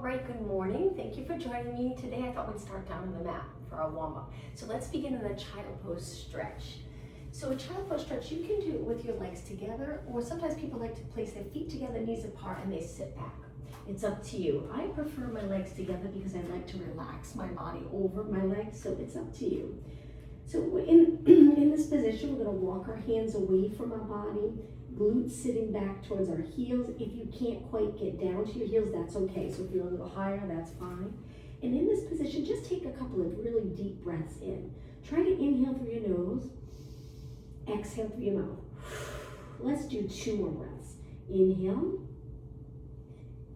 right, good morning. Thank you for joining me today. I thought we'd start down on the mat for our warm-up. So let's begin in a child pose stretch. So a child pose stretch, you can do it with your legs together, or sometimes people like to place their feet together, knees apart, and they sit back. It's up to you. I prefer my legs together because I like to relax my body over my legs, so it's up to you. So in this position, we're going to walk our hands away from our body, glutes sitting back towards our heels. If you can't quite get down to your heels, that's okay. So if you're a little higher, that's fine. And in this position, just take a couple of really deep breaths in. Try to inhale through your nose, exhale through your mouth. Let's do 2 more breaths. Inhale,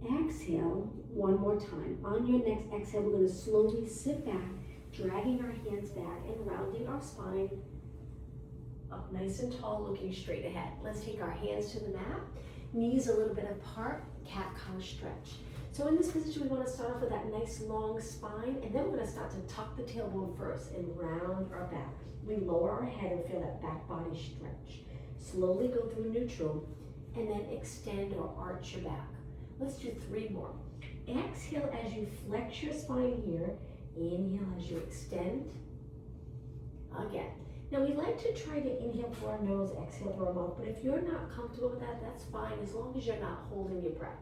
exhale, one more time. On your next exhale, we're going to slowly sit back, dragging our hands back and rounding our spine up nice and tall, looking straight ahead. Let's take our hands to the mat, knees a little bit apart, cat-cow stretch. So in this position, we want to start off with that nice long spine, and then we're going to start to tuck the tailbone first and round our back. We lower our head and feel that back body stretch. Slowly go through neutral, and then extend or arch your back. Let's do 3 more. Exhale as you flex your spine here. Inhale as you extend. Again. Now we like to try to inhale through our nose, exhale through our mouth, but if you're not comfortable with that, that's fine, as long as you're not holding your breath.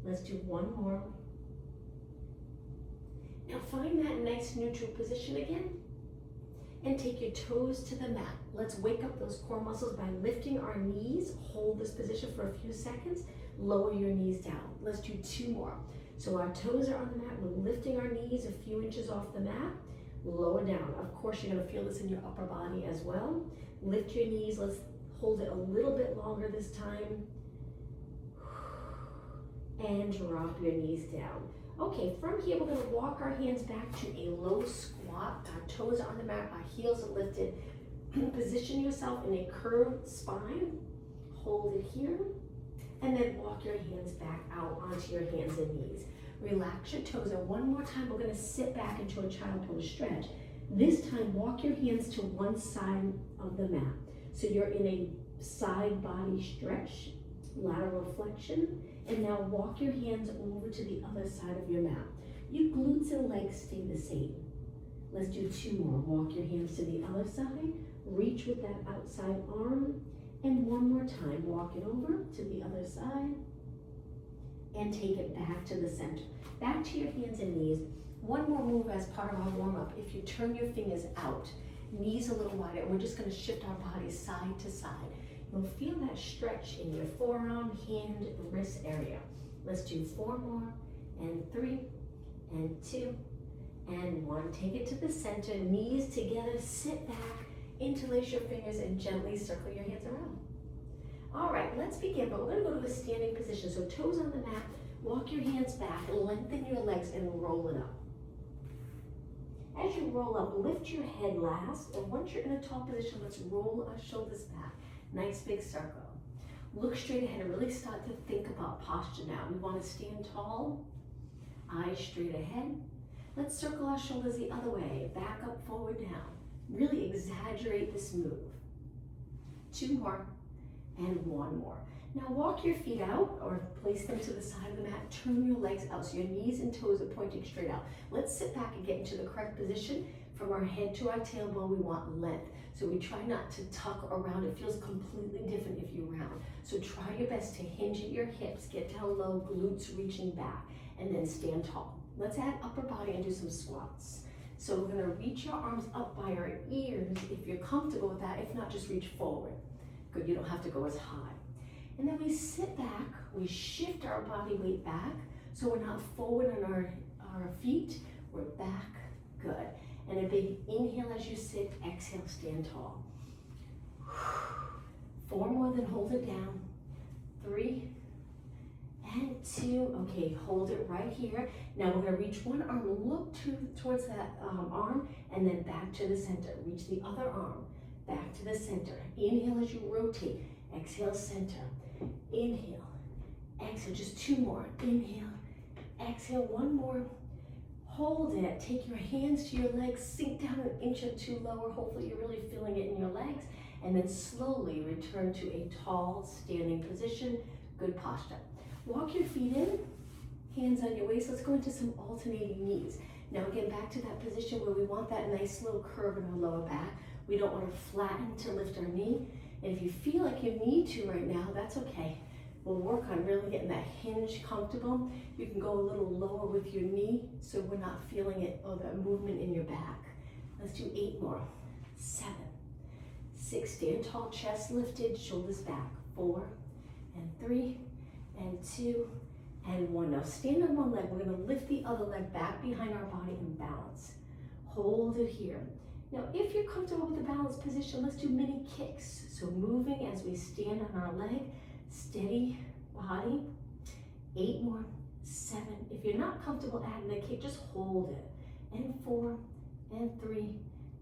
Let's do 1 more. Now find that nice neutral position again, and take your toes to the mat. Let's wake up those core muscles by lifting our knees. Hold this position for a few seconds. Lower your knees down. Let's do 2 more. So our toes are on the mat. We're lifting our knees a few inches off the mat. Lower down. Of course, you're going to feel this in your upper body as well. Lift your knees. Let's hold it a little bit longer this time. And drop your knees down. Okay, from here, we're going to walk our hands back to a low squat. Our toes are on the mat. Our heels are lifted. Position yourself in a curved spine. Hold it here. And then walk your hands back out onto your hands and knees. Relax your toes, and one more time we're going to sit back into a child pose stretch. This time walk your hands to one side of the mat. So you're in a side body stretch, lateral flexion, and now walk your hands over to the other side of your mat. Your glutes and legs stay the same. Let's do 2 more. Walk your hands to the other side, reach with that outside arm, and one more time, walk it over to the other side and take it back to the center. Back to your hands and knees. One more move as part of our warm-up. If you turn your fingers out, knees a little wider, and we're just going to shift our bodies side to side. You'll feel that stretch in your forearm, hand, wrist area. Let's do 4 more, and 3, and 2, and 1. Take it to the center, knees together, sit back, interlace your fingers, and gently circle your hands around. All right, let's begin, but we're going to go to a standing position. So toes on the mat, walk your hands back, lengthen your legs, and roll it up. As you roll up, lift your head last, and once you're in a tall position, let's roll our shoulders back. Nice big circle. Look straight ahead and really start to think about posture now. We want to stand tall, eyes straight ahead. Let's circle our shoulders the other way, back up, forward, down. Really exaggerate this move. 2 more. And 1 more. Now walk your feet out or place them to the side of the mat. Turn your legs out so your knees and toes are pointing straight out. Let's sit back and get into the correct position. From our head to our tailbone, we want length. So we try not to tuck around. It feels completely different if you round. So try your best to hinge at your hips, get down low, glutes reaching back, and then stand tall. Let's add upper body and do some squats. So we're gonna reach your arms up by our ears if you're comfortable with that. If not, just reach forward. Good, you don't have to go as high. And then we sit back, we shift our body weight back, so we're not forward on our feet, we're back, good. And a big inhale as you sit, exhale, stand tall. 4 more, then hold it down. 3, and 2, okay, hold it right here. Now we're gonna reach one arm, look towards that arm, and then back to the center. Reach the other arm. Back to the center. Inhale as you rotate. Exhale, center. Inhale. Exhale, just 2 more. Inhale. Exhale, 1 more. Hold it. Take your hands to your legs. Sink down an inch or 2 lower. Hopefully you're really feeling it in your legs. And then slowly return to a tall standing position. Good posture. Walk your feet in. Hands on your waist. Let's go into some alternating knees. Now again, back to that position where we want that nice little curve in our lower back. We don't want to flatten to lift our knee. And if you feel like you need to right now, that's okay. We'll work on really getting that hinge comfortable. You can go a little lower with your knee so we're not feeling it or the movement in your back. Let's do 8 more. 7, 6, stand tall, chest lifted, shoulders back. 4, and 3, and 2, and 1. Now stand on one leg. We're going to lift the other leg back behind our body and balance. Hold it here. Now if you're comfortable with the balanced position, let's do mini kicks. So moving as we stand on our leg, steady body. 8 more. 7. If you're not comfortable adding the kick, just hold it. And 4, and 3,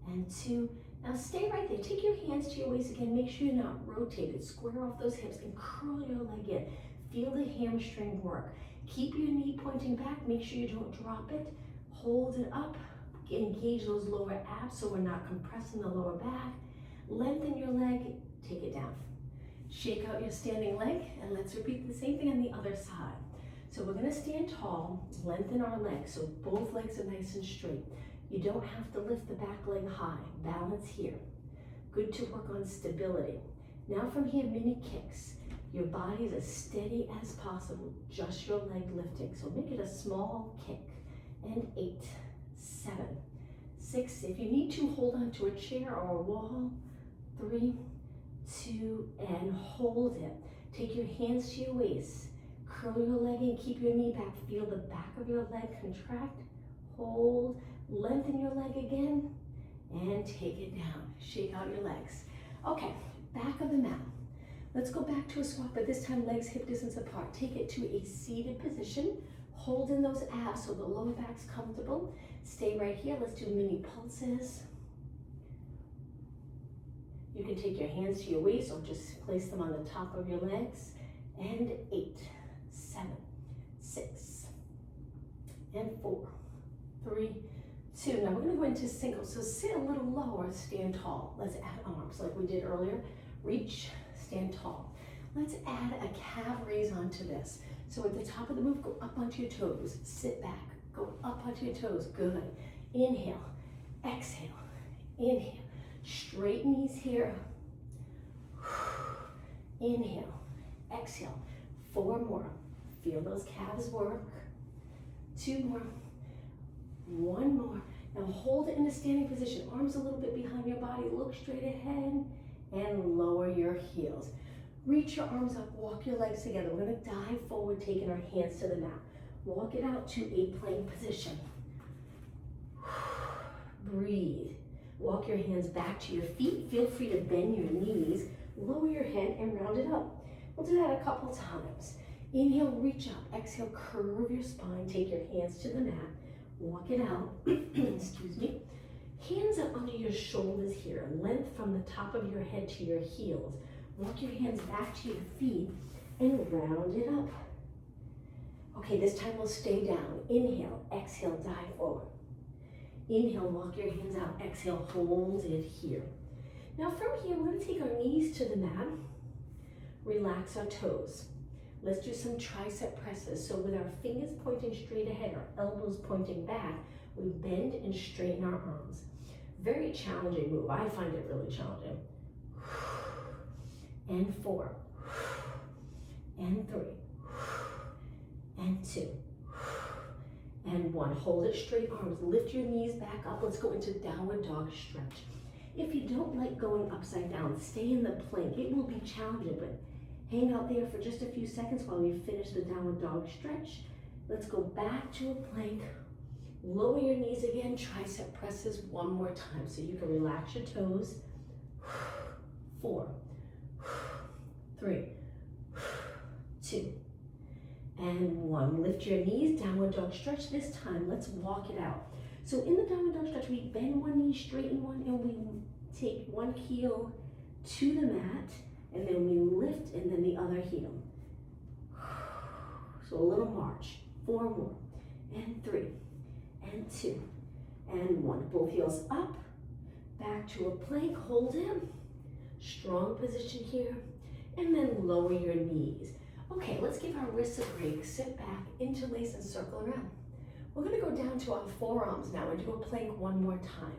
and 2. Now stay right there. Take your hands to your waist again. Make sure you're not rotated. Square off those hips and curl your leg in. Feel the hamstring work. Keep your knee pointing back. Make sure you don't drop it. Hold it up. Engage those lower abs so we're not compressing the lower back. Lengthen your leg. Take it down. Shake out your standing leg, and let's repeat the same thing on the other side. So we're going to stand tall, lengthen our legs so both legs are nice and straight. You don't have to lift the back leg high. Balance here. Good to work on stability. Now from here, mini kicks. Your body is as steady as possible, just your leg lifting. So make it a small kick. And 8, 7, 6. If you need to, hold on to a chair or a wall. 3, 2, and hold it. Take your hands to your waist. Curl your leg in, keep your knee back. Feel the back of your leg contract. Hold, lengthen your leg again, and take it down. Shake out your legs. Okay, back of the mat. Let's go back to a squat, but this time legs hip distance apart. Take it to a seated position. Hold in those abs so the lower back's comfortable. Stay right here. Let's do mini pulses. You can take your hands to your waist or just place them on the top of your legs. And 8, 7, 6, and 4, 3, 2. Now we're going to go into singles. So sit a little lower, stand tall. Let's add arms like we did earlier. Reach, stand tall. Let's add a calf raise onto this. So at the top of the move, go up onto your toes. Sit back, go up onto your toes. Good. Inhale, exhale, inhale. Straight knees here. Inhale, exhale. 4 more. Feel those calves work. 2 more. 1 more. Now hold it in a standing position. Arms a little bit behind your body. Look straight ahead and lower your heels. Reach your arms up. Walk your legs together. We're going to dive forward, taking our hands to the mat. Walk it out to a plank position. Breathe. Walk your hands back to your feet. Feel free to bend your knees. Lower your head and round it up. We'll do that a couple times. Inhale, reach up. Exhale, curve your spine. Take your hands to the mat. Walk it out. Excuse me. Hands up under your shoulders here. Length from the top of your head to your heels. Walk your hands back to your feet and round it up. Okay, this time we'll stay down. Inhale, exhale, dive forward. Inhale, walk your hands out. Exhale, hold it here. Now from here, we're going to take our knees to the mat. Relax our toes. Let's do some tricep presses. So with our fingers pointing straight ahead, our elbows pointing back, we bend and straighten our arms. Very challenging move. I find it really challenging. And 4, and 3, and 2, and 1. Hold it straight arms. Lift your knees back up. Let's go into downward dog stretch. If you don't like going upside down, stay in the plank. It will be challenging, but hang out there for just a few seconds while we finish the downward dog stretch. Let's go back to a plank. Lower your knees again. Tricep presses 1 more time so you can relax your toes. 4, 3, 2, and 1. Lift your knees, downward dog stretch. This time, let's walk it out. So in the downward dog stretch, we bend one knee, straighten one, and we take one heel to the mat, and then we lift, and then the other heel. So a little march. 4 more, and 3, and 2, and 1. Both heels up, back to a plank, hold it. Strong position here, and then lower your knees. Okay, let's give our wrists a break. Sit back, interlace and circle around. We're gonna go down to our forearms now and do a plank one more time.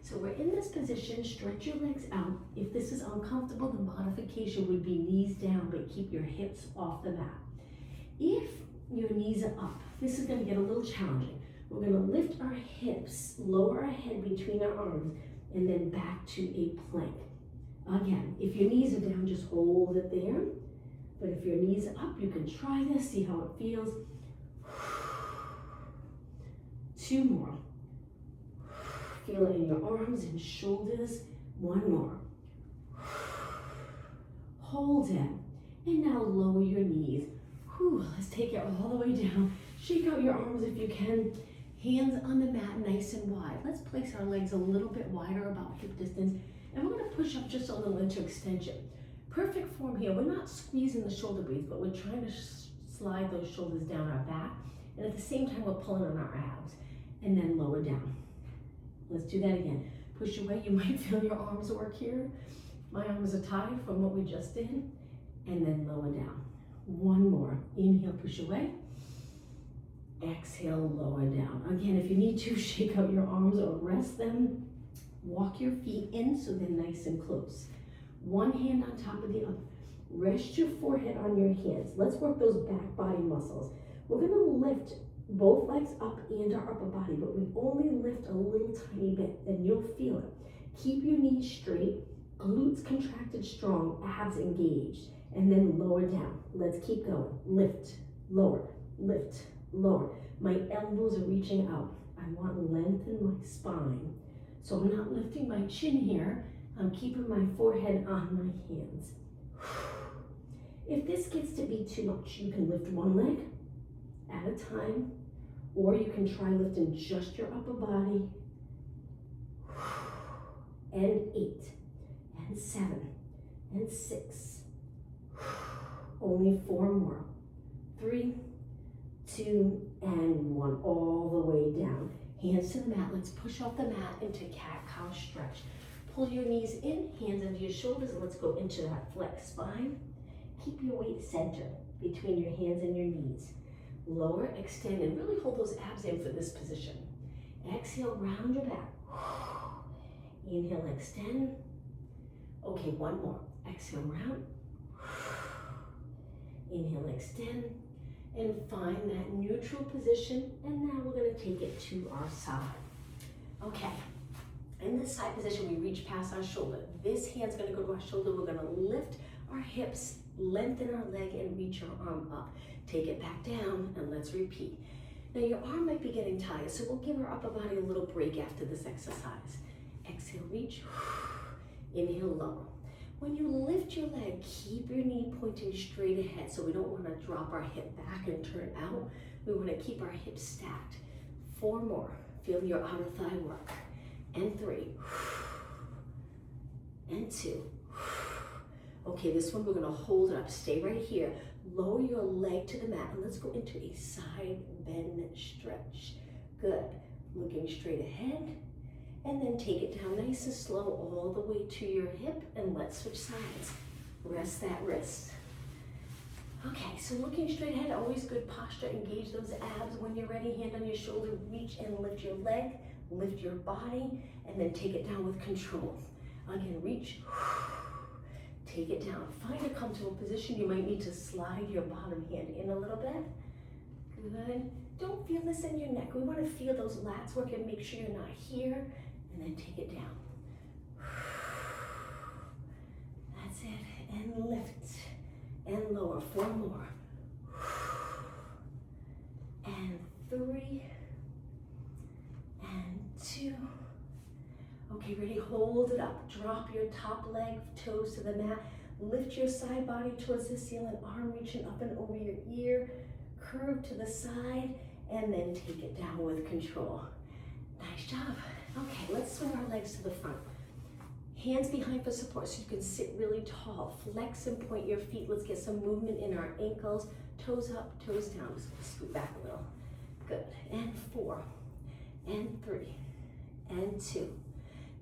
So we're in this position, stretch your legs out. If this is uncomfortable, the modification would be knees down, but keep your hips off the mat. If your knees are up, this is gonna get a little challenging. We're gonna lift our hips, lower our head between our arms, and then back to a plank. Again, if your knees are down, just hold it there. But if your knees are up, you can try this, see how it feels. 2 more. Feel it in your arms and shoulders. 1 more. Hold it. And now lower your knees. Let's take it all the way down. Shake out your arms if you can. Hands on the mat, nice and wide. Let's place our legs a little bit wider, about hip distance. And we're gonna push up just a little into extension. Perfect form here. We're not squeezing the shoulder blades, but we're trying to slide those shoulders down our back. And at the same time, we're pulling on our abs. And then lower down. Let's do that again. Push away. You might feel your arms work here. My arms are tired from what we just did. And then lower down. 1 more. Inhale, push away. Exhale, lower down. Again, if you need to, shake out your arms or rest them. Walk your feet in so they're nice and close. 1 hand on top of the other. Rest your forehead on your hands. Let's work those back body muscles. We're gonna lift both legs up and our upper body, but we only lift a little tiny bit, and you'll feel it. Keep your knees straight, glutes contracted strong, abs engaged, and then lower down. Let's keep going. Lift, lower, lift, lower. My elbows are reaching out. I want length in my spine. So I'm not lifting my chin here. I'm keeping my forehead on my hands. If this gets to be too much, you can lift 1 leg at a time, or you can try lifting just your upper body. And 8, and 7, and 6. Only 4 more. 3, 2, and 1. All the way down. Hands to the mat. Let's push off the mat into cat-cow stretch. Pull your knees in, hands under your shoulders, and let's go into that flex spine. Keep your weight centered between your hands and your knees. Lower, extend, and really hold those abs in for this position. Exhale, round your back. Inhale, extend. Okay, 1 more. Exhale, round. Inhale, extend. And find that neutral position. And now we're gonna take it to our side. Okay, in this side position, we reach past our shoulder. This hand's gonna go to our shoulder. We're gonna lift our hips, lengthen our leg, and reach our arm up. Take it back down, and let's repeat. Now your arm might be getting tired, so we'll give our upper body a little break after this exercise. Exhale, reach. Inhale, lower. When you lift your leg, keep your knee pointing straight ahead, so we don't want to drop our hip back and turn out. We want to keep our hips stacked. 4 more. Feel your outer thigh work. And 3. And 2. Okay, this one we're gonna hold it up. Stay right here. Lower your leg to the mat, and let's go into a side bend stretch. Good. Looking straight ahead, and then take it down nice and slow all the way to your hip, and let's switch sides. Rest that wrist. Okay, so looking straight ahead, always good posture. Engage those abs. When you're ready, hand on your shoulder, reach and lift your leg, lift your body, and then take it down with control. Again, reach. Take it down. Find a comfortable position. You might need to slide your bottom hand in a little bit. Good. Don't feel this in your neck. We want to feel those lats work and make sure you're not here. And then take it down. That's it. And lift. And lower. 4 more. And 3. And 2. Okay, ready? Hold it up. Drop your top leg, toes to the mat. Lift your side body towards the ceiling, arm reaching up and over your ear. Curve to the side, and then take it down with control. Nice job. Okay, let's swing our legs to the front. Hands behind for support so you can sit really tall. Flex and point your feet. Let's get some movement in our ankles. Toes up, toes down. Just scoot back a little. Good. And 4, and 3, and 2.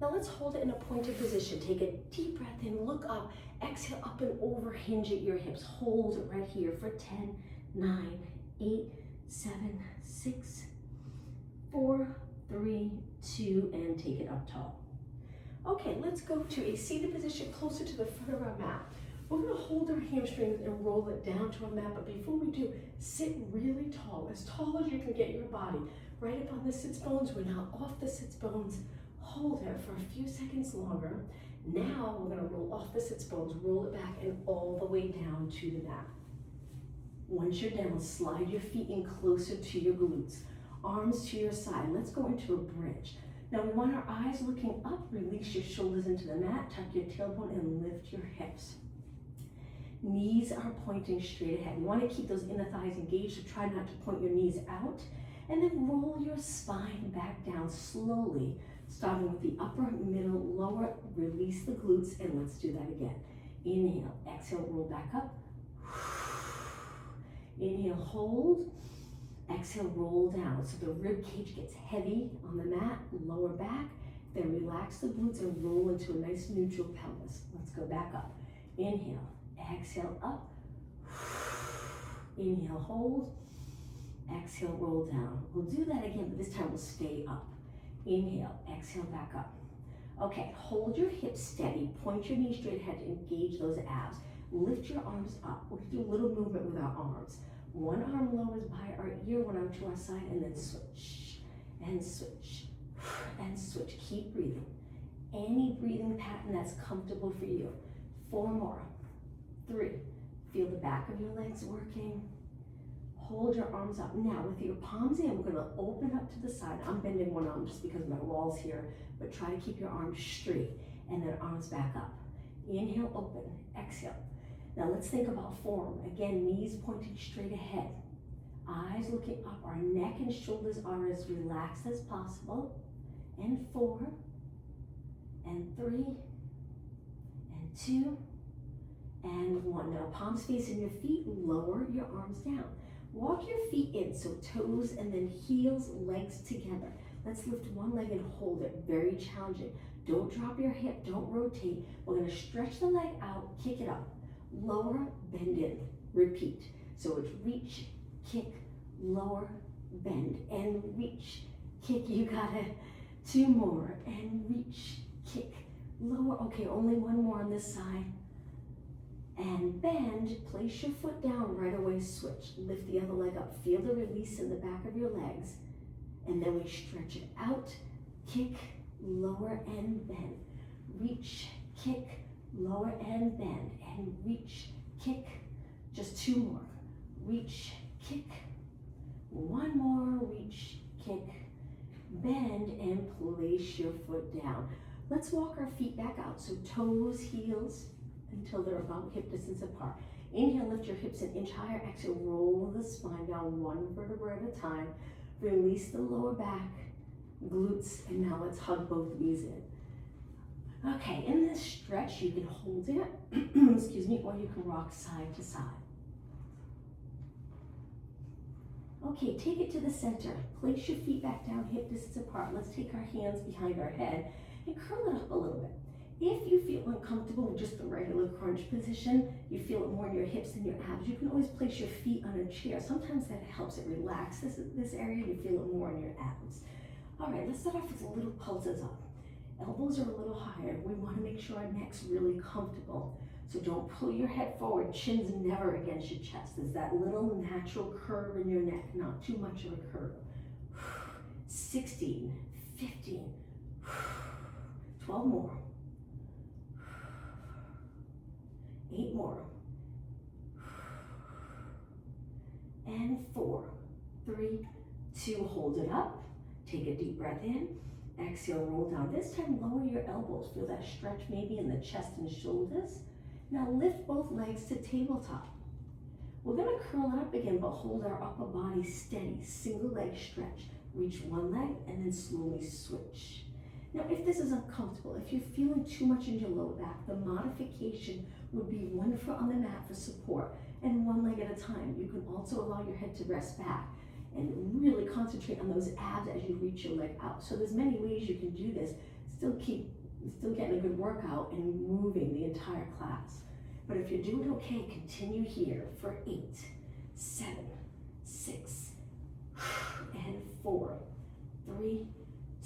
Now let's hold it in a pointed position. Take a deep breath in, look up, exhale up and over, hinge at your hips. Hold it right here for 10, 9, 8, 7, 6, 4, 3, 2, and take it up tall. Okay, let's go to a seated position closer to the front of our mat. We're gonna hold our hamstrings and roll it down to our mat, but before we do, sit really tall as you can get your body. Right up on the sits bones, we're now off the sits bones. Hold it for a few seconds longer. Now we're gonna roll off the sits bones, roll it back and all the way down to the mat. Once you're down, slide your feet in closer to your glutes. Arms to your side. Let's go into a bridge. Now we want our eyes looking up, release your shoulders into the mat, tuck your tailbone and lift your hips. Knees are pointing straight ahead. You want to keep those inner thighs engaged, so try not to point your knees out. And then roll your spine back down slowly, starting with the upper, middle, lower. Release the glutes, and let's do that again. Inhale, exhale, roll back up. Inhale, hold. Exhale, roll down. So the rib cage gets heavy on the mat, lower back. Then relax the glutes and roll into a nice neutral pelvis. Let's go back up. Inhale, exhale, up. Inhale, hold. Exhale, roll down. We'll do that again, but this time we'll stay up. Inhale, exhale, back up. Okay, hold your hips steady. Point your knees straight ahead to engage those abs. Lift your arms up. We'll do a little movement with our arms. One arm lowers by our ear, one arm to our side, and then switch, and switch, and switch. Keep breathing. Any breathing pattern that's comfortable for you. 4 more. 3. Feel the back of your legs working. Hold your arms up. Now with your palms in, we're gonna open up to the side. I'm bending one arm just because my wall's here, but try to keep your arms straight, and then arms back up. Inhale, open, exhale. Now let's think about form. Again, knees pointing straight ahead. Eyes looking up. Our neck and shoulders are as relaxed as possible. And 4, and 3, and 2, and 1. Now palms facing your feet, lower your arms down. Walk your feet in, so toes and then heels, legs together. Let's lift one leg and hold it, very challenging. Don't drop your hip, don't rotate. We're gonna stretch the leg out, kick it up. Lower, bend in, repeat. So it's reach, kick, lower, bend, and reach, kick. You got it. 2 more, and reach, kick, lower. Okay, only 1 more on this side. And bend, place your foot down, right away switch. Lift the other leg up. Feel the release in the back of your legs. And then we stretch it out, kick, lower, and bend. Reach, kick, lower, and bend. And reach, kick. Just 2 more. Reach, kick. 1 more, reach, kick, bend, and place your foot down. Let's walk our feet back out. So toes, heels, until they're about hip distance apart. Inhale, lift your hips an inch higher. Exhale, roll the spine down 1 vertebra at a time. Release the lower back, glutes, and now let's hug both knees in. Okay, in this stretch, you can hold it, excuse me, or you can rock side to side. Okay, take it to the center. Place your feet back down, hip distance apart. Let's take our hands behind our head and curl it up a little bit. If you feel uncomfortable with just the regular crunch position, you feel it more in your hips than your abs, you can always place your feet on a chair. Sometimes that helps it relax this area. You feel it more in your abs. All right, let's start off with little pulses up. Elbows are a little higher. We want to make sure our neck's really comfortable. So don't pull your head forward. Chin's never against your chest. There's that little natural curve in your neck, not too much of a curve. 16, 15, 12 more. 8 more. And 4, 3, 2, hold it up. Take a deep breath in. Exhale, roll down. This time, lower your elbows. Feel that stretch maybe in the chest and shoulders. Now lift both legs to tabletop. We're gonna curl it up again, but hold our upper body steady. Single leg stretch. Reach one leg and then slowly switch. Now, if this is uncomfortable, if you're feeling too much in your lower back, the modification would be 1 foot on the mat for support and 1 leg at a time. You can also allow your head to rest back and really concentrate on those abs as you reach your leg out. So there's many ways you can do this. still getting a good workout and moving the entire class. But if you're doing okay, continue here for 8, 7, 6, and 4, 3,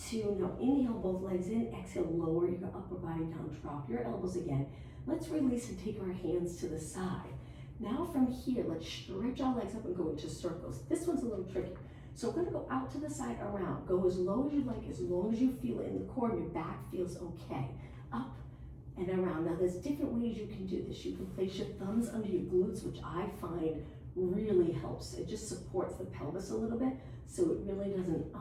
2. Now inhale both legs in, exhale, lower your upper body down, drop your elbows again. Let's release and take our hands to the side. Now from here, let's stretch our legs up and go into circles. This one's a little tricky. So we're gonna go out to the side, around. Go as low as you like, as long as you feel it in the core and your back feels okay. Up and around. Now there's different ways you can do this. You can place your thumbs under your glutes, which I find really helps. It just supports the pelvis a little bit, so it really doesn't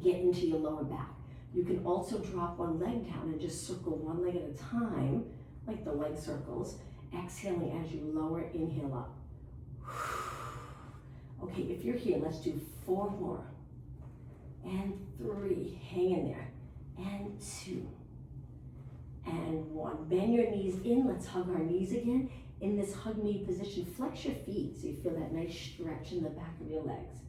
get into your lower back. You can also drop one leg down and just circle one leg at a time, like the leg circles, exhaling as you lower, inhale up. Okay, if you're here, let's do 4 more. And 3, hang in there. And 2. And 1. Bend your knees in, let's hug our knees again. In this hug knee position, flex your feet so you feel that nice stretch in the back of your legs.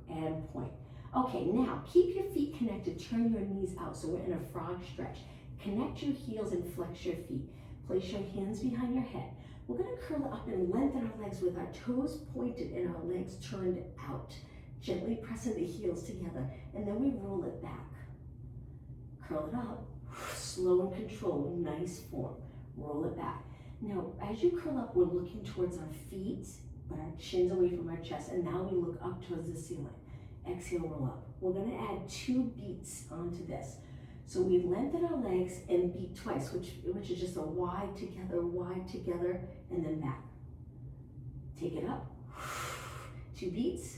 And point. Okay, now keep your feet connected, turn your knees out so we're in a frog stretch. Connect your heels and flex your feet. Place your hands behind your head. We're gonna curl up and lengthen our legs with our toes pointed and our legs turned out. Gently pressing the heels together, and then we roll it back. Curl it up, slow and controlled, nice form. Roll it back. Now, as you curl up, we're looking towards our feet, but our chin's away from our chest, and now we look up towards the ceiling. Exhale, roll up. We're gonna add 2 beats onto this. So we lengthen our legs and beat twice, which is just a wide together, and then back. Take it up, 2 beats,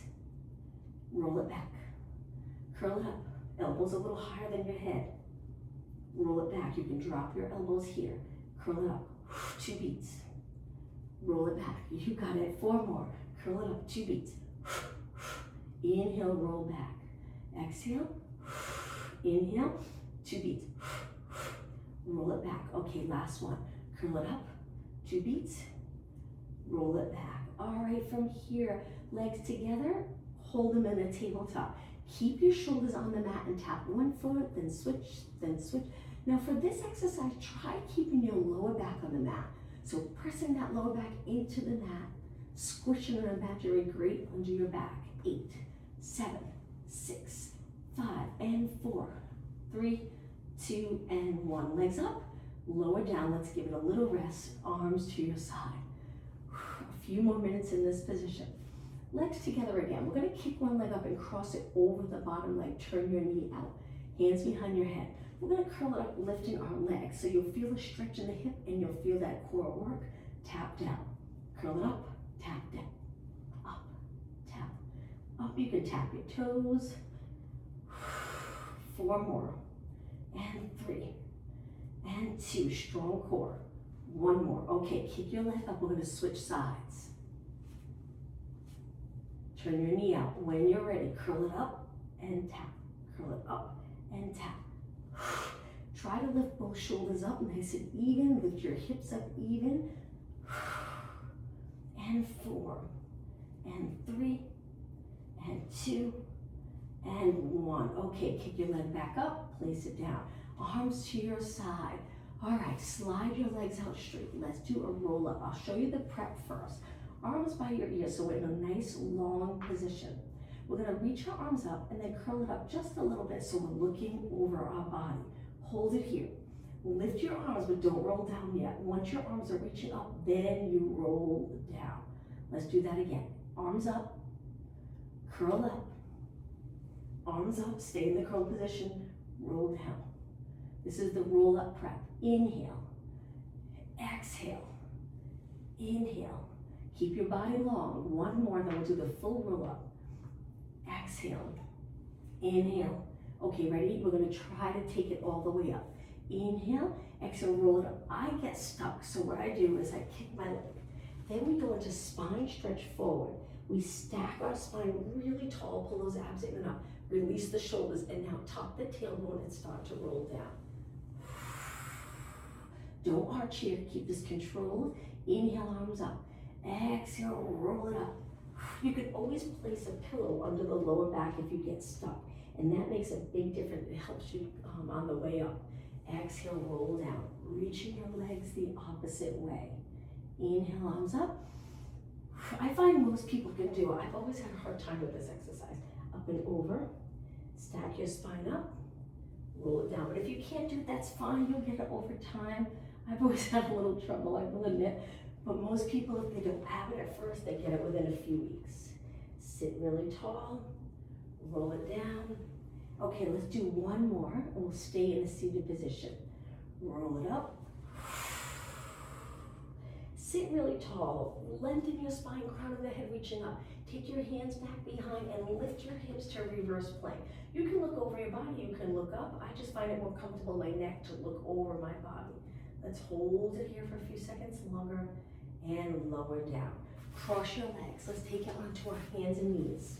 roll it back. Curl it up, elbows a little higher than your head. Roll it back, you can drop your elbows here. Curl it up, 2 beats. Roll it back, you got it, 4 more. Curl it up, 2 beats. Inhale, roll back. Exhale, inhale, 2 beats. Roll it back. Okay, last one. Curl it up, 2 beats. Roll it back. All right, from here, legs together, hold them in a tabletop. Keep your shoulders on the mat and tap one foot, then switch, then switch. Now for this exercise, try keeping your lower back on the mat. So pressing that lower back into the mat, squishing an imaginary grate under your back. 8, 7, 6, 5, and 4, 3, 2, and 1. Legs up, lower down. Let's give it a little rest. Arms to your side. A few more minutes in this position. Legs together again. We're gonna kick one leg up and cross it over the bottom leg. Turn your knee out. Hands behind your head. We're gonna curl it up, lifting our legs. So you'll feel a stretch in the hip and you'll feel that core work. Tap down. Curl it up, tap down. Up, tap. Up, you can tap your toes. 4 more. And 3. And 2. Strong core. 1 more. Okay, kick your leg up. We're gonna switch sides. Turn your knee out. When you're ready, curl it up and tap. Curl it up and tap. Try to lift both shoulders up nice and even. Lift your hips up even. And 4. And 3. And 2. And 1. Okay, kick your leg back up. Place it down. Arms to your side. All right, slide your legs out straight. Let's do a roll up. I'll show you the prep first. Arms by your ears, so we're in a nice long position. We're gonna reach our arms up and then curl it up just a little bit so we're looking over our body. Hold it here. Lift your arms, but don't roll down yet. Once your arms are reaching up, then you roll down. Let's do that again. Arms up, curl up, arms up, stay in the curl position, roll down. This is the roll up prep. Inhale, exhale, inhale. Keep your body long. 1 more, then we'll do the full roll up. Exhale, inhale. Okay, ready? We're gonna try to take it all the way up. Inhale, exhale, roll it up. I get stuck, so what I do is I kick my leg. Then we go into spine stretch forward. We stack our spine really tall, pull those abs in and up. Release the shoulders, and now tuck the tailbone and start to roll down. Don't arch here, keep this controlled. Inhale, arms up. Exhale, roll it up. You can always place a pillow under the lower back if you get stuck, and that makes a big difference. It helps you on the way up. Exhale, roll down, reaching your legs the opposite way. Inhale, arms up. I find most people can do it. I've always had a hard time with this exercise. Up and over, stack your spine up, roll it down. But if you can't do it, that's fine. You'll get it over time. I've always had a little trouble, I will admit. But most people, if they don't have it at first, they get it within a few weeks. Sit really tall, roll it down. Okay, let's do one more, and we'll stay in a seated position. Roll it up. Sit really tall, lengthen your spine, crown of the head reaching up. Take your hands back behind and lift your hips to reverse plank. You can look over your body, you can look up. I just find it more comfortable in my neck to look over my body. Let's hold it here for a few seconds longer and lower down. Cross your legs. Let's take it onto our hands and knees.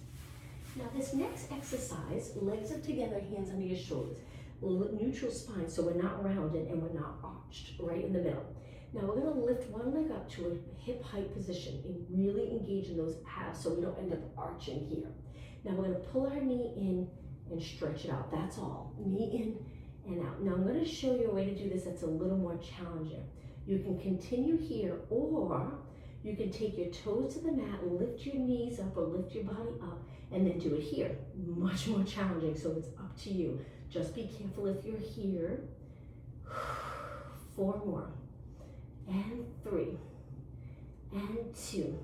Now this next exercise, legs up together, hands under your shoulders. Neutral spine, so we're not rounded and we're not arched, right in the middle. Now we're gonna lift one leg up to a hip height position and really engage in those abs so we don't end up arching here. Now we're gonna pull our knee in and stretch it out, that's all. Knee in and out. Now I'm gonna show you a way to do this that's a little more challenging. You can continue here, or you can take your toes to the mat, lift your knees up or lift your body up, and then do it here. Much more challenging, so it's up to you. Just be careful if you're here. 4 more. And 3, and 2,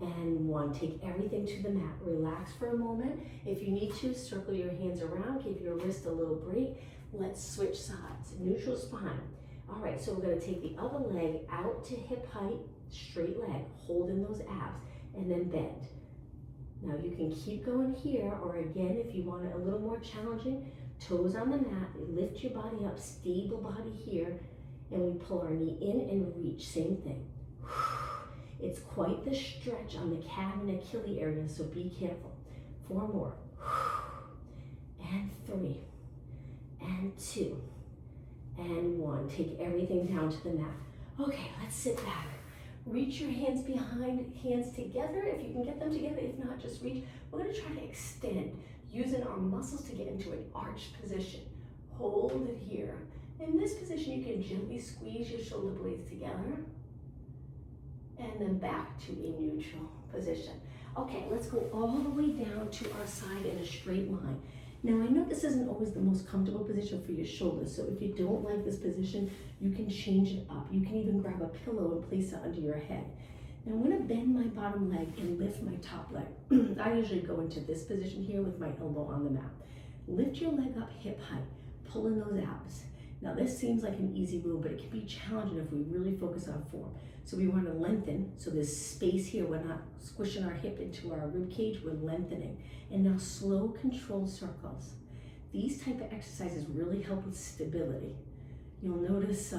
and 1. Take everything to the mat. Relax for a moment. If you need to, circle your hands around, give your wrist a little break. Let's switch sides. Neutral spine. All right, so we're gonna take the other leg out to hip height, straight leg, holding those abs, and then bend. Now you can keep going here, or again, if you want it a little more challenging, toes on the mat, lift your body up, stable body here, and we pull our knee in and reach, same thing. It's quite the stretch on the calf and Achilles area, so be careful. 4 more. And 3, and 2, and 1. Take everything down to the mat. Okay, let's sit back. Reach your hands behind, hands together. If you can get them together, if not, just reach. We're gonna try to extend, using our muscles to get into an arched position. Hold it here. In this position, you can gently squeeze your shoulder blades together and then back to a neutral position. Okay, let's go all the way down to our side in a straight line. Now, I know this isn't always the most comfortable position for your shoulders, so if you don't like this position, you can change it up. You can even grab a pillow and place it under your head. Now, I'm gonna bend my bottom leg and lift my top leg. I usually go into this position here with my elbow on the mat. Lift your leg up hip height, pull in those abs. Now this seems like an easy move, but it can be challenging if we really focus on form. So we want to lengthen, so there's space here, we're not squishing our hip into our rib cage, we're lengthening. And now slow controlled circles. These type of exercises really help with stability. You'll notice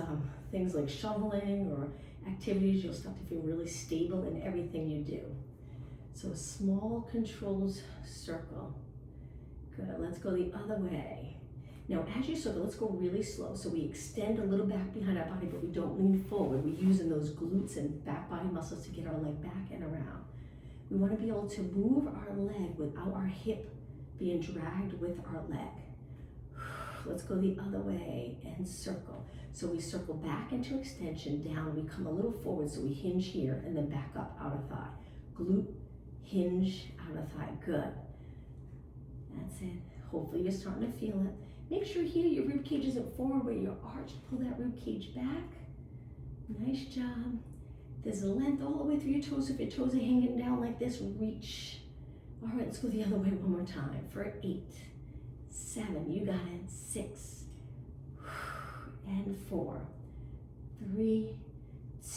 things like shoveling or activities, you'll start to feel really stable in everything you do. So a small controlled circle. Good, let's go the other way. Now, as you circle, let's go really slow. So we extend a little back behind our body, but we don't lean forward. We're using those glutes and back body muscles to get our leg back and around. We want to be able to move our leg without our hip being dragged with our leg. Let's go the other way and circle. So we circle back into extension, down, we come a little forward, so we hinge here, and then back up, outer thigh. Glute, hinge, outer thigh, good. That's it. Hopefully you're starting to feel it. Make sure here your rib cage isn't forward where you're arched. Pull that rib cage back. Nice job. There's a length all the way through your toes. If your toes are hanging down like this, reach. All right, let's go the other way one more time for 8, 7, you got it, 6, and 4, 3,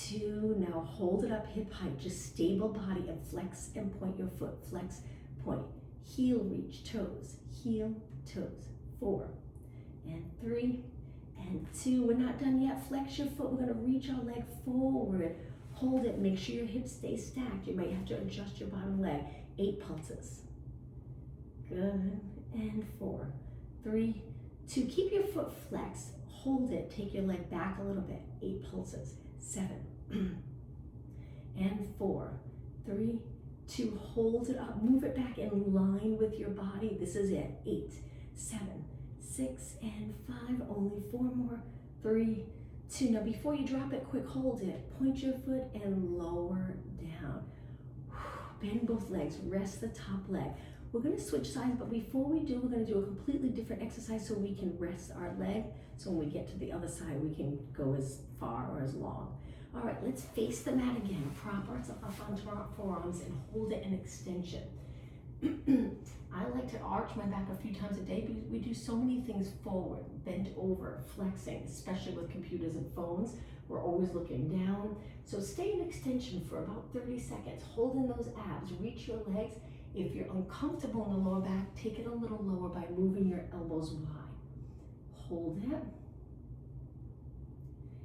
2, now hold it up hip height, just stable body and flex and point your foot, flex, point, heel reach, toes, heel, toes, 4, and 3, and 2, we're not done yet, flex your foot, we're gonna reach our leg forward, hold it, make sure your hips stay stacked, you might have to adjust your bottom leg, 8 pulses, good, and 4, 3, 2, keep your foot flexed, hold it, take your leg back a little bit, 8 pulses, 7, and 4, 3, 2, hold it up, move it back in line with your body. This is it. 8, 7, 6, and 5. Only 4 more. 3, 2. Now before you drop it, quick hold it. Point your foot and lower down. Bend both legs, rest the top leg. We're gonna switch sides, but before we do, we're gonna do a completely different exercise so we can rest our leg. So when we get to the other side, we can go as far or as long. All right, let's face the mat again. Prop ourselves up onto our forearms and hold it in extension. I like to arch my back a few times a day because we do so many things forward, bent over, flexing, especially with computers and phones. We're always looking down. So stay in extension for about 30 seconds, holding those abs, reach your legs. If you're uncomfortable in the lower back, take it a little lower by moving your elbows wide. Hold it.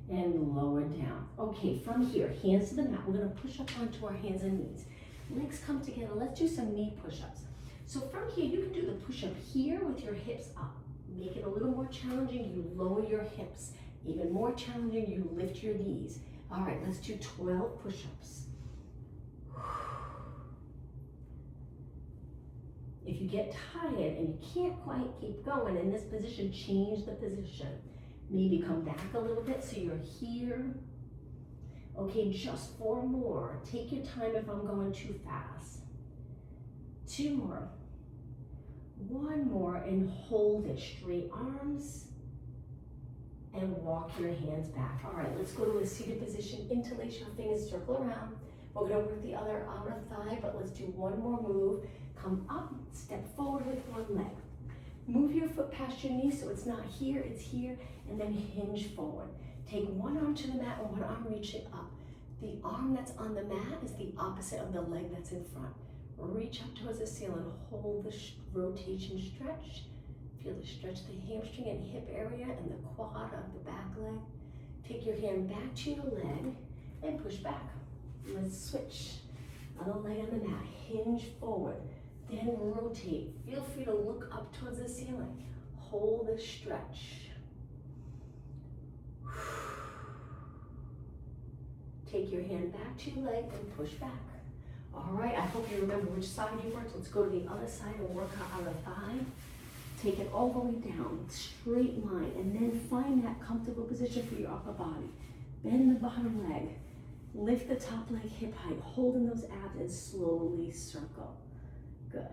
And lower down. Okay, from here, hands to the mat. We're gonna push up onto our hands and knees. Legs come together. Let's do some knee push-ups. So from here, you can do the push-up here with your hips up. Make it a little more challenging. You lower your hips. Even more challenging, you lift your knees. All right, let's do 12 push-ups. If you get tired and you can't quite keep going in this position, change the position. Maybe come back a little bit so you're here. Okay, just 4 more. Take your time if I'm going too fast. 2 more. 1 more, and hold it. Straight arms and walk your hands back. All right, let's go to a seated position. Interlace your fingers, circle around. We're gonna work the other outer thigh, but let's do 1 more move. Come up, step forward with 1 leg. Move your foot past your knee so it's not here, it's here, and then hinge forward. Take 1 arm to the mat and 1 arm reaching up. The arm that's on the mat is the opposite of the leg that's in front. Reach up towards the ceiling, hold the rotation stretch. Feel the stretch of the hamstring and hip area and the quad of the back leg. Take your hand back to your leg and push back. Let's switch. Other leg on the mat, hinge forward. Then rotate. Feel free to look up towards the ceiling. Hold the stretch. Take your hand back to your leg and push back. All right, I hope you remember which side you worked. Let's go to the other side and work out our thigh. Take it all the way down, straight line, and then find that comfortable position for your upper body. Bend the bottom leg. Lift the top leg hip height, holding those abs, and slowly circle. Good.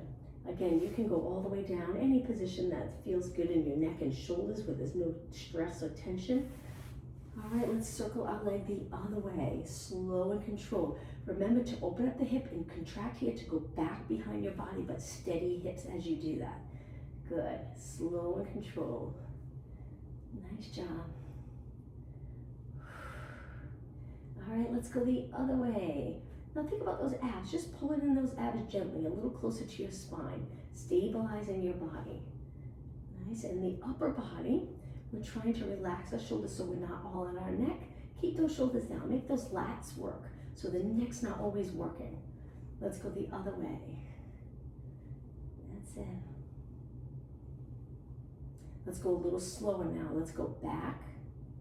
Again, you can go all the way down, any position that feels good in your neck and shoulders where there's no stress or tension. All right, let's circle our leg the other way, slow and controlled. Remember to open up the hip and contract here to go back behind your body, but steady hips as you do that. Good. Slow and controlled. Nice job. All right, let's go the other way. Now think about those abs. Just pull it in those abs gently, a little closer to your spine, stabilizing your body. Nice. And the upper body, we're trying to relax our shoulders so we're not all in our neck. Keep those shoulders down. Make those lats work so the neck's not always working. Let's go the other way. That's it. Let's go a little slower now. Let's go back,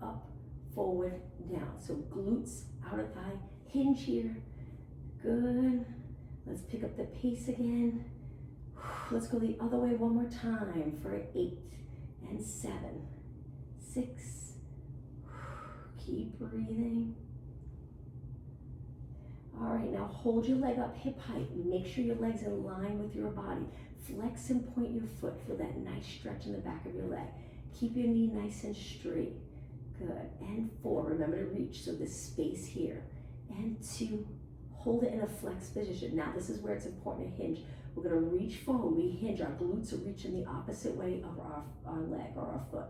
up, forward, down. So glutes, outer thigh, hinge here. Good. Let's pick up the pace again. Let's go the other way 1 more time for 8 and 7, 6. Keep breathing. All right, now hold your leg up hip height. Make sure your leg's in line with your body. Flex and point your foot. Feel that nice stretch in the back of your leg. Keep your knee nice and straight. Good. And 4. Remember to reach, so there's space here. And 2. Hold it in a flex position. Now this is where it's important to hinge. We're going to reach forward. We hinge. Our glutes are reaching the opposite way of our leg or our foot.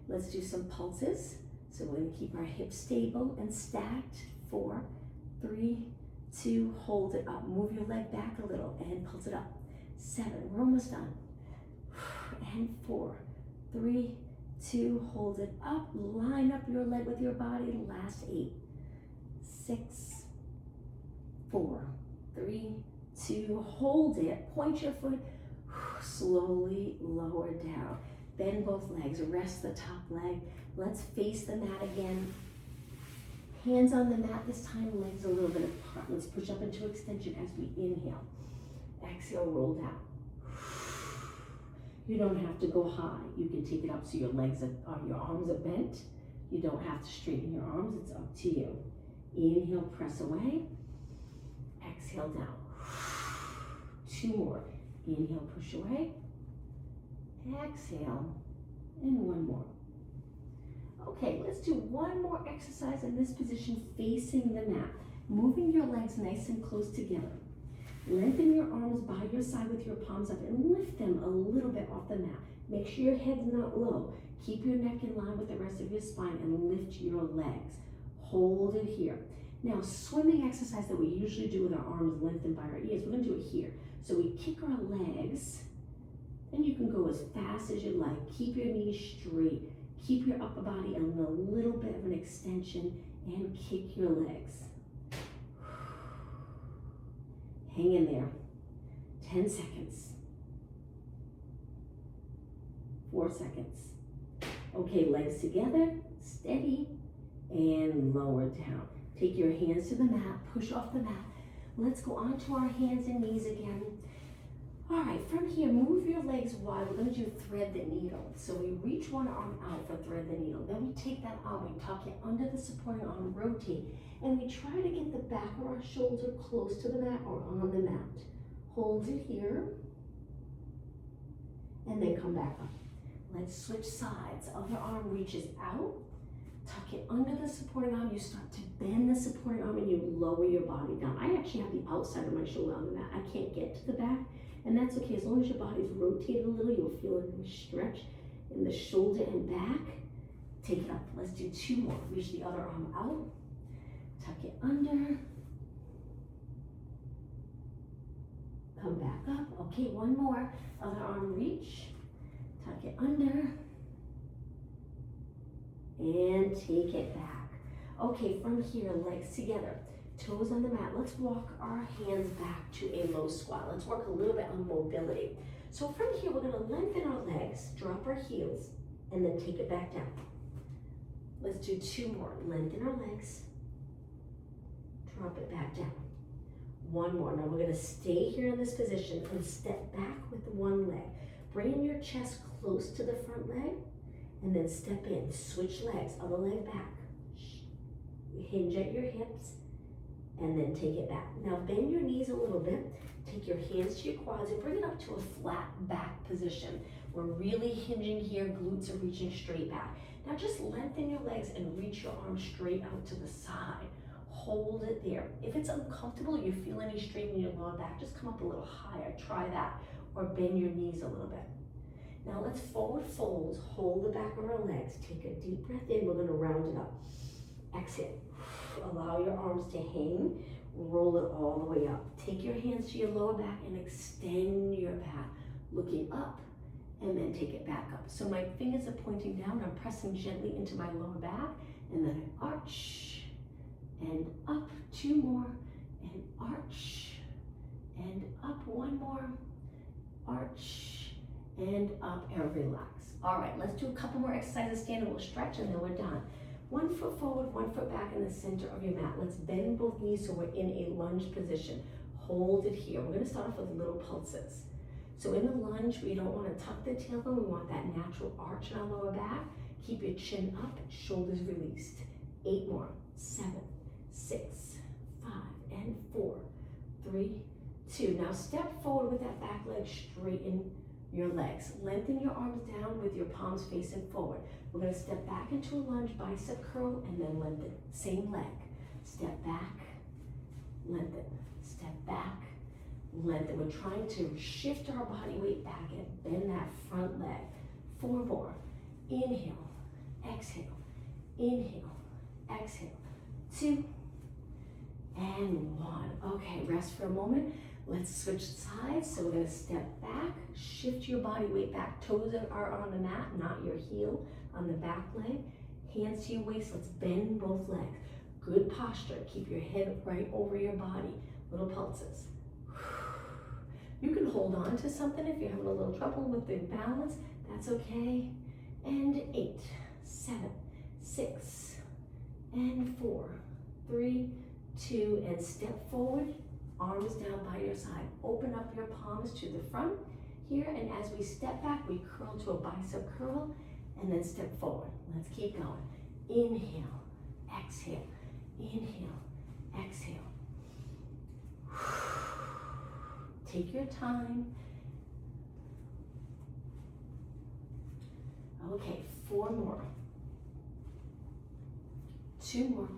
Let's do some pulses. So we're going to keep our hips stable and stacked. 4, 3, 2. Hold it up. Move your leg back a little and pulse it up. 7. We're almost done. And 4, 3, 2. Hold it up. Line up your leg with your body. Last 8, 6, 4, 3, 2. Hold it. Point your foot. Slowly lower down. Bend both legs. Rest the top leg. Let's face the mat again. Hands on the mat this time, legs a little bit apart. Let's push up into extension as we inhale. Exhale, roll down. You don't have to go high. You can take it up so your legs are, your arms are bent. You don't have to straighten your arms, it's up to you. Inhale, press away. Exhale, down. 2 more. Inhale, push away. Exhale, and 1 more. Okay, let's do 1 more exercise in this position facing the mat. Moving your legs nice and close together. Lengthen your arms by your side with your palms up and lift them a little bit off the mat. Make sure your head's not low. Keep your neck in line with the rest of your spine and lift your legs. Hold it here. Now, swimming exercise that we usually do with our arms lengthened by our ears, we're gonna do it here. So we kick our legs, and you can go as fast as you like. Keep your knees straight. Keep your upper body in a little bit of an extension and kick your legs. Hang in there. 10 seconds. 4 seconds. Okay, legs together, steady, and lower down. Take your hands to the mat, push off the mat. Let's go onto our hands and knees again. All right, from here, move your legs wide. We're gonna do thread the needle. So we reach one arm out for thread the needle. Then we take that arm, we tuck it under the supporting arm, rotate, and we try to get the back of our shoulder close to the mat or on the mat. Hold it here, and then come back up. Let's switch sides. Other arm reaches out, tuck it under the supporting arm. You start to bend the supporting arm and you lower your body down. I actually have the outside of my shoulder on the mat. I can't get to the back. And that's okay, as long as your body's rotated a little, you'll feel a nice stretch in the shoulder and back. Take it up, let's do 2 more. Reach the other arm out, tuck it under, come back up. Okay, 1 more, other arm reach, tuck it under, and take it back. Okay, from here, legs together. Toes on the mat. Let's walk our hands back to a low squat. Let's work a little bit on mobility. So from here, we're gonna lengthen our legs, drop our heels, and then take it back down. Let's do 2 more. Lengthen our legs, drop it back down. 1 more. Now we're gonna stay here in this position and step back with 1 leg. Bring your chest close to the front leg, and then step in. Switch legs, other leg back. Hinge at your hips, and then take it back. Now bend your knees a little bit. Take your hands to your quads and bring it up to a flat back position. We're really hinging here, glutes are reaching straight back. Now just lengthen your legs and reach your arms straight out to the side. Hold it there. If it's uncomfortable, you feel any strain in your lower back, just come up a little higher, try that. Or bend your knees a little bit. Now let's forward fold, hold the back of our legs. Take a deep breath in, we're gonna round it up. Exhale. Allow your arms to hang, roll it all the way up. Take your hands to your lower back and extend your back, looking up, and then take it back up. So my fingers are pointing down, I'm pressing gently into my lower back, and then I arch, and up, 2 more, and arch, and up, 1 more, arch, and up, and relax. All right, let's do a couple more exercises, stand and we'll stretch, and then we're done. 1 foot forward, 1 foot back in the center of your mat. Let's bend both knees so we're in a lunge position. Hold it here. We're gonna start off with little pulses. So in the lunge, we don't wanna tuck the tailbone. We want that natural arch in our lower back. Keep your chin up, shoulders released. 8 more, 7, 6, 5, and 4, 3, 2. Now step forward with that back leg, straighten your legs. Lengthen your arms down with your palms facing forward. We're gonna step back into a lunge, bicep curl, and then lengthen. Same leg. Step back, lengthen. Step back, lengthen. We're trying to shift our body weight back and bend that front leg. 4 more. Inhale, exhale, inhale, exhale. 2, and 1. Okay, rest for a moment. Let's switch sides. So we're gonna step back, shift your body weight back. Toes are on the mat, not your heel on the back leg. Hands to your waist, let's bend both legs. Good posture, keep your head right over your body. Little pulses. You can hold on to something if you're having a little trouble with the balance, that's okay. And 8, 7, 6, and 4, 3, 2, and step forward. Arms down by your side. Open up your palms to the front here, and as we step back, we curl to a bicep curl, and then step forward. Let's keep going. Inhale, exhale, inhale, exhale. Take your time. Okay, 4 more. 2 more.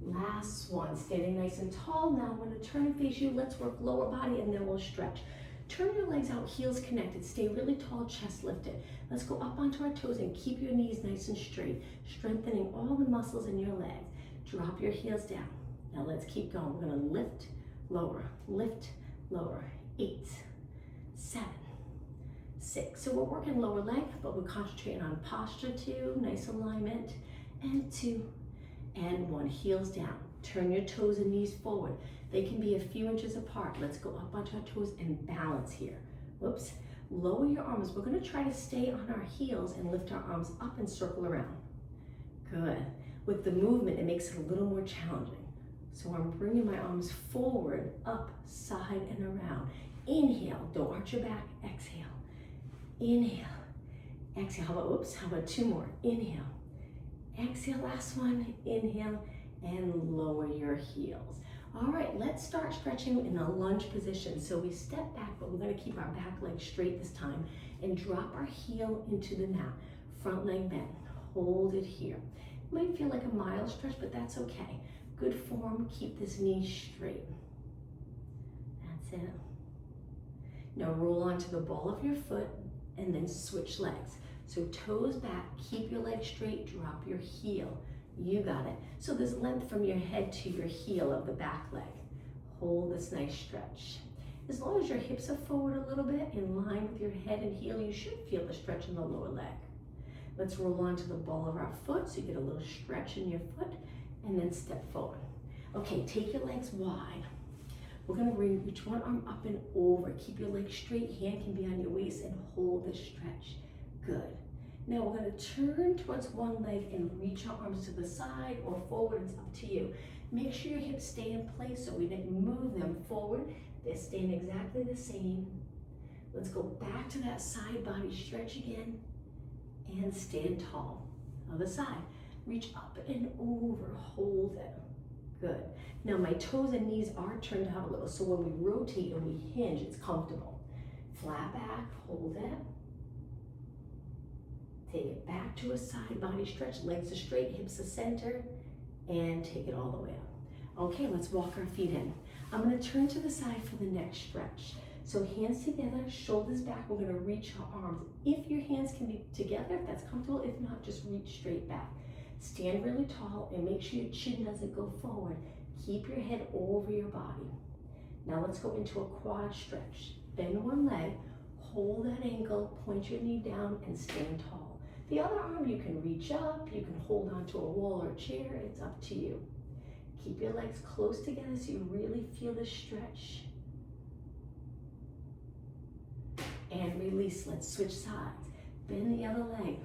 Last one, standing nice and tall. Now I'm going to turn and face you. Let's work lower body and then we'll stretch. Turn your legs out, heels connected. Stay really tall, chest lifted. Let's go up onto our toes and keep your knees nice and straight, strengthening all the muscles in your legs. Drop your heels down. Now let's keep going. We're going to lift, lower, 8, 7, 6. So we're working lower leg, but we're concentrating on posture 2, nice alignment, and 2, and 1. Heels down. Turn your toes and knees forward. They can be a few inches apart. Let's go up onto our toes and balance here. Whoops. Lower your arms. We're going to try to stay on our heels and lift our arms up and circle around. Good. With the movement, it makes it a little more challenging. So I'm bringing my arms forward, up, side, and around. Inhale. Don't arch your back. Exhale. Inhale. Exhale. How about, whoops, how about 2 more? Inhale. Exhale, last one. Inhale, and lower your heels. All right, let's start stretching in a lunge position. So we step back, but we're going to keep our back leg straight this time and drop our heel into the mat. Front leg bend. Hold it here. It might feel like a mild stretch, but that's okay. Good form. Keep this knee straight. That's it. Now roll onto the ball of your foot and then switch legs. So toes back, keep your leg straight, drop your heel. You got it. So there's length from your head to your heel of the back leg. Hold this nice stretch. As long as your hips are forward a little bit, in line with your head and heel, you should feel the stretch in the lower leg. Let's roll onto the ball of our foot so you get a little stretch in your foot, and then step forward. Okay, take your legs wide. We're gonna bring each one arm up and over. Keep your legs straight, hand can be on your waist, and hold this stretch. Good. Now we're going to turn towards one leg and reach our arms to the side or forward. It's up to you. Make sure your hips stay in place so we didn't move them forward. They're staying exactly the same. Let's go back to that side body stretch again and stand tall. Other side. Reach up and over. Hold it. Good. Now my toes and knees are turned out a little, so when we rotate and we hinge, it's comfortable. Flat back. Hold it. Take it back to a side body stretch, legs are straight, hips are center, and take it all the way up. Okay, let's walk our feet in. I'm gonna turn to the side for the next stretch. So hands together, shoulders back, we're gonna reach our arms. If your hands can be together, if that's comfortable, if not, just reach straight back. Stand really tall and make sure your chin doesn't go forward. Keep your head over your body. Now let's go into a quad stretch. Bend one leg, hold that ankle, point your knee down, and stand tall. The other arm, you can reach up, you can hold onto a wall or a chair, it's up to you. Keep your legs close together so you really feel the stretch. And release, let's switch sides. Bend the other leg.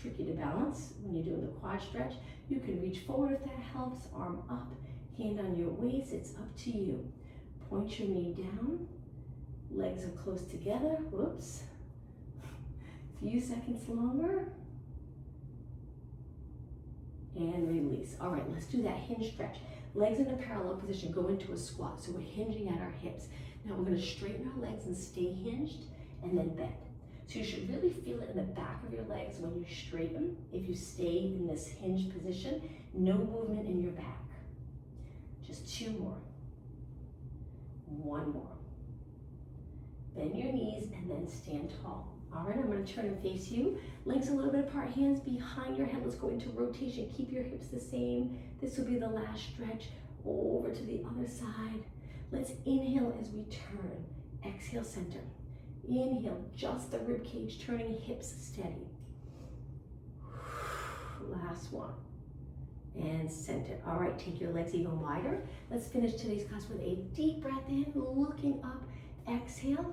Tricky to balance when you're doing the quad stretch. You can reach forward if that helps, arm up, hand on your waist, it's up to you. Point your knee down, legs are close together, whoops. Few seconds longer, and release. All right, let's do that hinge stretch. Legs in a parallel position, go into a squat. So we're hinging at our hips. Now we're gonna straighten our legs and stay hinged, and then bend. So you should really feel it in the back of your legs when you straighten. If you stay in this hinged position, no movement in your back. Just 2 more. 1 more. Bend your knees and then stand tall. All right, I'm going to turn and face you. Legs a little bit apart, hands behind your head. Let's go into rotation. Keep your hips the same. This will be the last stretch. Over to the other side. Let's inhale as we turn. Exhale, center. Inhale, just the rib cage, turning hips steady. Last one. And center. All right, take your legs even wider. Let's finish today's class with a deep breath in, looking up. Exhale.